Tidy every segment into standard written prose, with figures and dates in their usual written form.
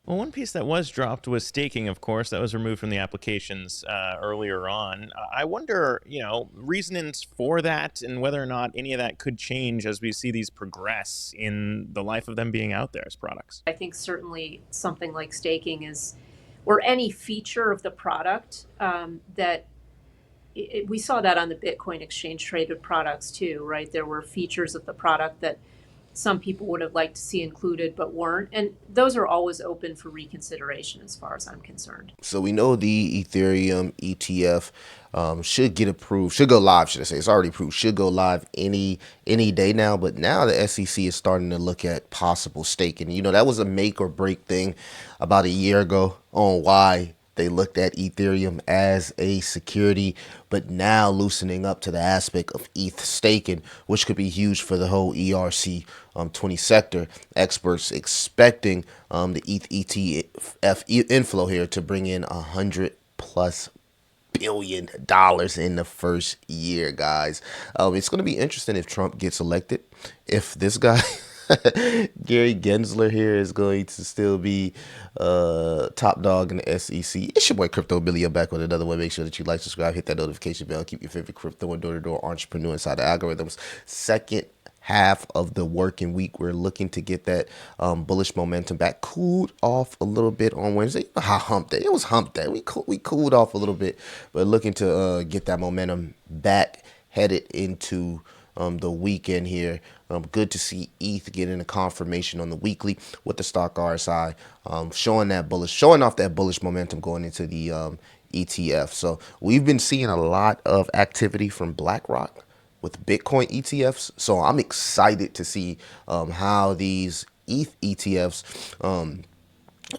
Well, one piece that was dropped was staking, of course. That was removed from the applications earlier on. I wonder, reasonings for that and whether or not any of that could change as we see these progress in the life of them being out there as products. I think certainly something like staking is, or any feature of the product that we saw that on the Bitcoin exchange traded products too, right? There were features of the product that some people would have liked to see included but weren't. And those are always open for reconsideration as far as I'm concerned. So we know the Ethereum ETF should get approved, should go live, should I say? It's already approved, should go live any day now. But now the SEC is starting to look at possible staking. You know, that was a make or break thing about a year ago on why they looked at Ethereum as a security, but now loosening up to the aspect of ETH staking, which could be huge for the whole ERC 20 sector. Experts expecting the ETH ETF inflow here to bring in $100+ billion in the first year, guys. It's going to be interesting if Trump gets elected. If this guy Gary Gensler here is going to still be top dog in the SEC. It's your boy Crypto Billy. I'm back with another one. Make sure that you like, subscribe, hit that notification bell, keep your favorite crypto and door-to-door entrepreneur inside the algorithms. Second half of the working week, we're looking to get that bullish momentum back. Cooled off a little bit on Wednesday. You know how hump day? It was hump day. We cooled off a little bit, but looking to get that momentum back headed into the weekend here. Good to see ETH getting a confirmation on the weekly with the stock RSI, showing off that bullish momentum going into the ETF. So we've been seeing a lot of activity from BlackRock with Bitcoin ETFs. So I'm excited to see how these ETH ETFs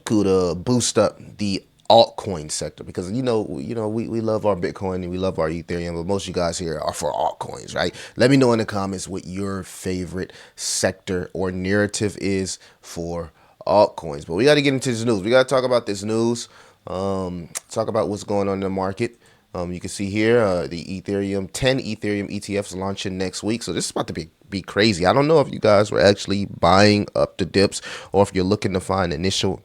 could boost up the altcoin sector, because we love our Bitcoin and we love our Ethereum, but most of you guys here are for altcoins, right? Let me know in the comments what your favorite sector or narrative is for altcoins. But we got to get into this news. We got to talk about this news. Talk about what's going on in the market. You can see here the 10 Ethereum ETFs launching next week. So this is about to be crazy. I don't know if you guys were actually buying up the dips or if you're looking to find initial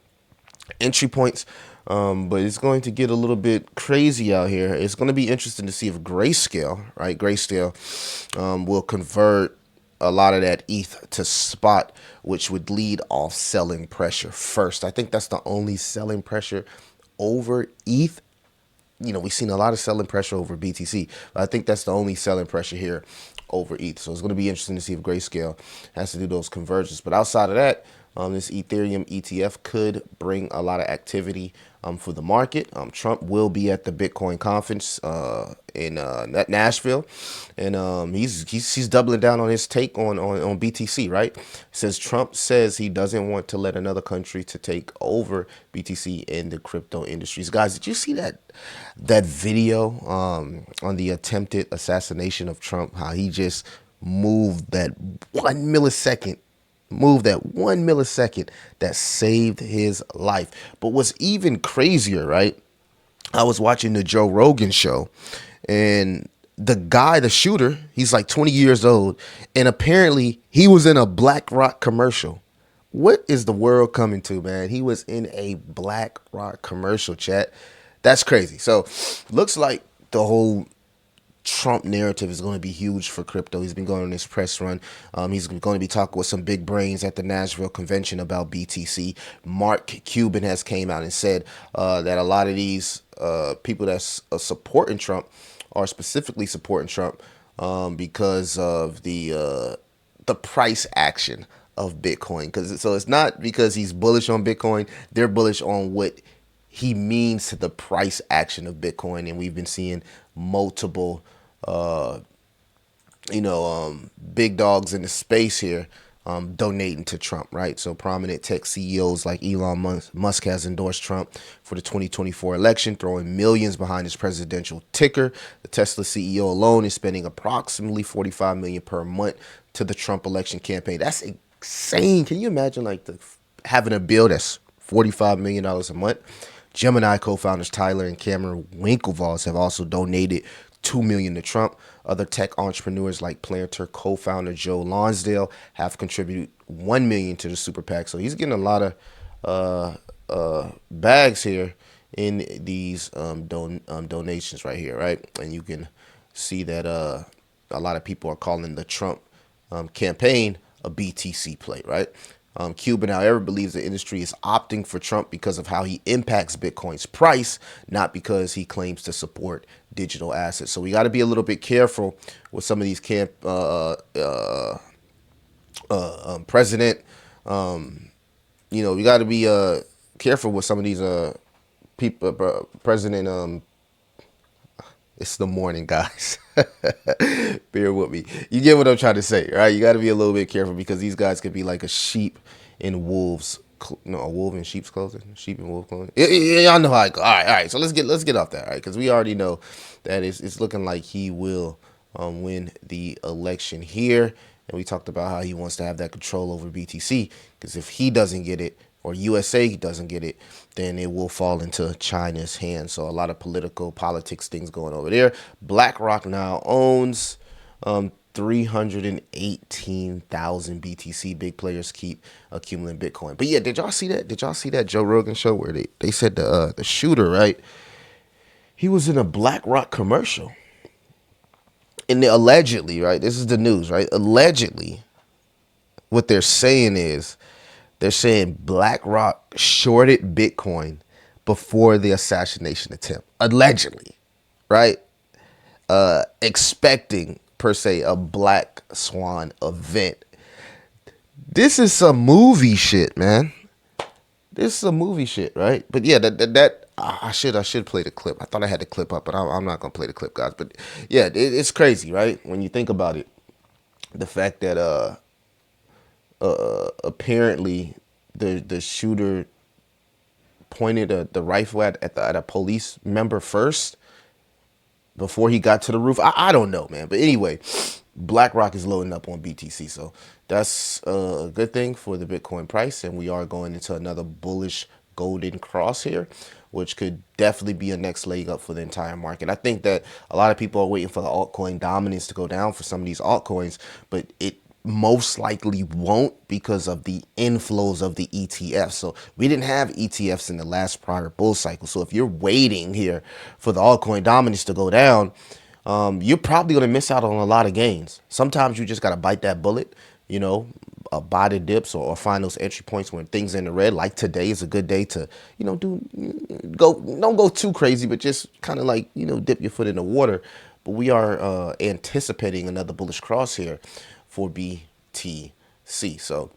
entry points, but it's going to get a little bit crazy out here. It's going to be interesting to see if Grayscale will convert a lot of that ETH to spot, which would lead off selling pressure first. I think that's the only selling pressure over ETH. We've seen a lot of selling pressure over BTC, but I think that's the only selling pressure here over ETH. So it's going to be interesting to see if Grayscale has to do those conversions. But outside of that, this Ethereum ETF could bring a lot of activity for the market. Trump will be at the Bitcoin conference in Nashville, and he's doubling down on his take on BTC. Right? Says Trump says he doesn't want to let another country to take over BTC in the crypto industries. Guys, did you see that video on the attempted assassination of Trump? How he just moved that 1 millisecond that saved his life. But what's even crazier, right? I was watching the Joe Rogan show, and the shooter, he's like 20 years old, and apparently he was in a BlackRock commercial. What is the world coming to, man? He was in a BlackRock commercial, chat. That's crazy. So looks like the whole Trump narrative is going to be huge for crypto. He's been going on this press run. He's going to be talking with some big brains at the Nashville convention about BTC. Mark Cuban has came out and said that a lot of these people that's supporting Trump are specifically supporting Trump because of the price action of Bitcoin. So it's not because he's bullish on Bitcoin. They're bullish on what he means to the price action of Bitcoin, and we've been seeing multiple, big dogs in the space here donating to Trump, right? So prominent tech CEOs like Elon Musk has endorsed Trump for the 2024 election, throwing millions behind his presidential ticker. The Tesla CEO alone is spending approximately $45 million per month to the Trump election campaign. That's insane. Can you imagine having a bill that's $45 million a month? Gemini co-founders Tyler and Cameron Winklevoss have also donated $2 million to Trump. Other tech entrepreneurs like Planter co-founder Joe Lonsdale have contributed $1 million to the super PAC. So he's getting a lot of bags here in these donations right here, right? And you can see that a lot of people are calling the Trump campaign a BTC play, right? Cuban, however, believes the industry is opting for Trump because of how he impacts Bitcoin's price, not because he claims to support digital assets. So we got to be a little bit careful with some of these president. We got to be careful with some of these people. President. It's the morning, guys. Bear with me. You get what I'm trying to say, right? You got to be a little bit careful because these guys could be like a sheep in wolves. No, a wolf in sheep's clothing. Sheep in wolf clothing. Y'all know how I go. All right. So let's get off that, all right? Because we already know that it's looking like he will win the election here, and we talked about how he wants to have that control over BTC. Because if he doesn't get it, or USA doesn't get it, then it will fall into China's hands. So a lot of politics things going over there. BlackRock now owns 318,000 BTC. Big players keep accumulating Bitcoin. But yeah, did y'all see that? Did y'all see that Joe Rogan show where they said the shooter, right? He was in a BlackRock commercial. And allegedly, right? This is the news, right? Allegedly, what they're saying is they're saying BlackRock shorted Bitcoin before the assassination attempt, allegedly, right? Expecting, per se, a black swan event. This is some movie shit, man. This is some movie shit, right? But yeah, I should play the clip. I thought I had the clip up, but I'm not gonna play the clip, guys. But yeah, it's crazy, right? When you think about it, the fact that apparently the shooter pointed the rifle at a police member first before he got to the roof. I don't know, man. But anyway, BlackRock is loading up on BTC. So that's a good thing for the Bitcoin price. And we are going into another bullish golden cross here, which could definitely be a next leg up for the entire market. I think that a lot of people are waiting for the altcoin dominance to go down for some of these altcoins, but it most likely won't because of the inflows of the ETFs. So we didn't have ETFs in the last prior bull cycle. So if you're waiting here for the altcoin dominance to go down, you're probably going to miss out on a lot of gains. Sometimes you just got to bite that bullet, buy the dips or find those entry points when things are in the red. Like today is a good day to, don't go too crazy, but just kind of like, dip your foot in the water. But we are anticipating another bullish cross here for BTC. So,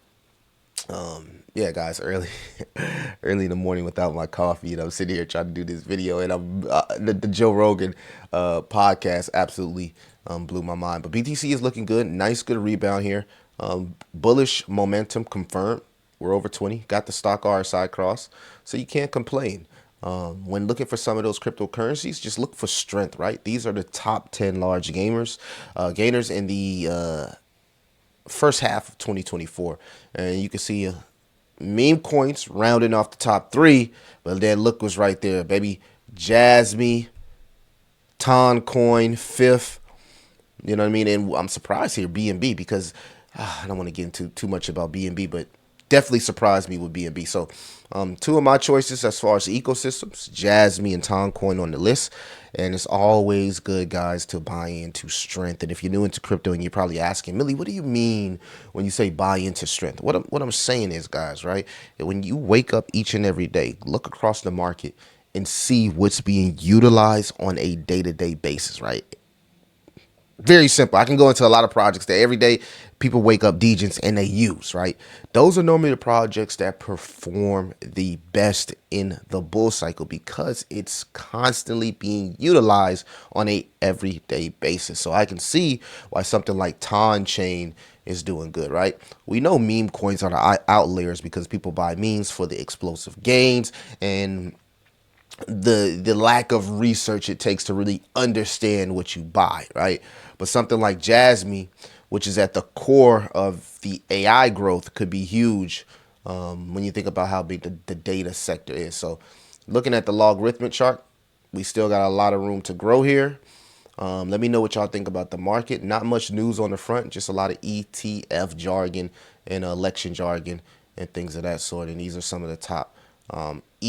yeah, guys, early in the morning without my coffee, and I'm sitting here trying to do this video, and I'm the Joe Rogan podcast absolutely blew my mind. But BTC is looking good, nice, good rebound here. Bullish momentum confirmed. We're over 20. Got the stock RSI cross, so you can't complain. When looking for some of those cryptocurrencies, just look for strength, right? These are the top 10 large gainers in the first half of 2024, and you can see meme coins rounding off the top three, but then look what's right there, baby. Jasmy Coin fifth, you know what I mean? And I'm surprised here BNB because I don't want to get into too much about BNB, but definitely surprised me with BNB. So two of my choices as far as the ecosystems, Jasmy and Coin on the list. And it's always good, guys, to buy into strength. And if you're new into crypto and you're probably asking, Millie, what do you mean when you say buy into strength? What I'm saying is, guys, right, that when you wake up each and every day, look across the market and see what's being utilized on a day-to-day basis, right? Very simple. I can go into a lot of projects that every day people wake up degens and they use, right? Those are normally the projects that perform the best in the bull cycle because it's constantly being utilized on a everyday basis. So I can see why something like Ton Chain is doing good, right? We know meme coins are the outliers because people buy memes for the explosive gains and the lack of research it takes to really understand what you buy, right? But something like Jasmy, which is at the core of the AI growth, could be huge when you think about how big the data sector is. So looking at the logarithmic chart, we still got a lot of room to grow here. Let me know what y'all think about the market. Not much news on the front, just a lot of ETF jargon and election jargon and things of that sort. And these are some of the top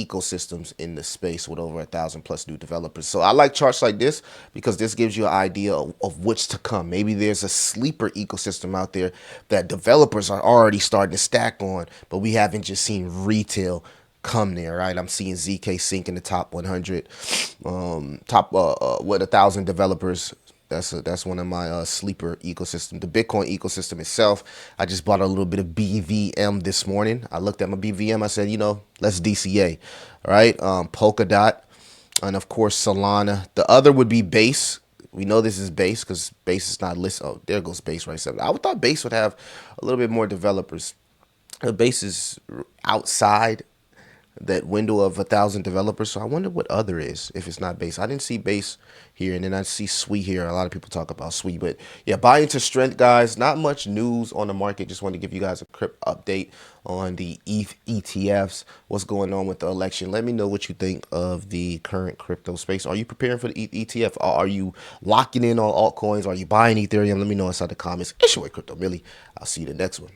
ecosystems in the space with over 1,000 plus new developers. So I like charts like this because this gives you an idea of what's to come. Maybe there's a sleeper ecosystem out there that developers are already starting to stack on, but we haven't just seen retail come there, right? I'm seeing ZK Sync in the top 100, top with 1,000 developers. That's one of my sleeper ecosystem. The Bitcoin ecosystem itself, I just bought a little bit of BVM this morning. I looked at my BVM. I said, let's DCA, right? Polkadot, and of course Solana. The other would be Base. We know this is Base because Base is not listed. Oh, there goes Base right. I would thought Base would have a little bit more developers. Base is outside that window of 1,000 developers. So I wonder what other is if it's not Base. I didn't see Base here, and then I see Sui here. A lot of people talk about Sui, but yeah, buy into strength, guys. Not much news on the market. Just want to give you guys a quick update on the ETH ETFs. What's going on with the election? Let me know what you think of the current crypto space. Are you preparing for the ETH ETF? Or are you locking in on altcoins? Are you buying Ethereum? Let me know inside the comments. It's your way, Crypto Millie. I'll see you the next one.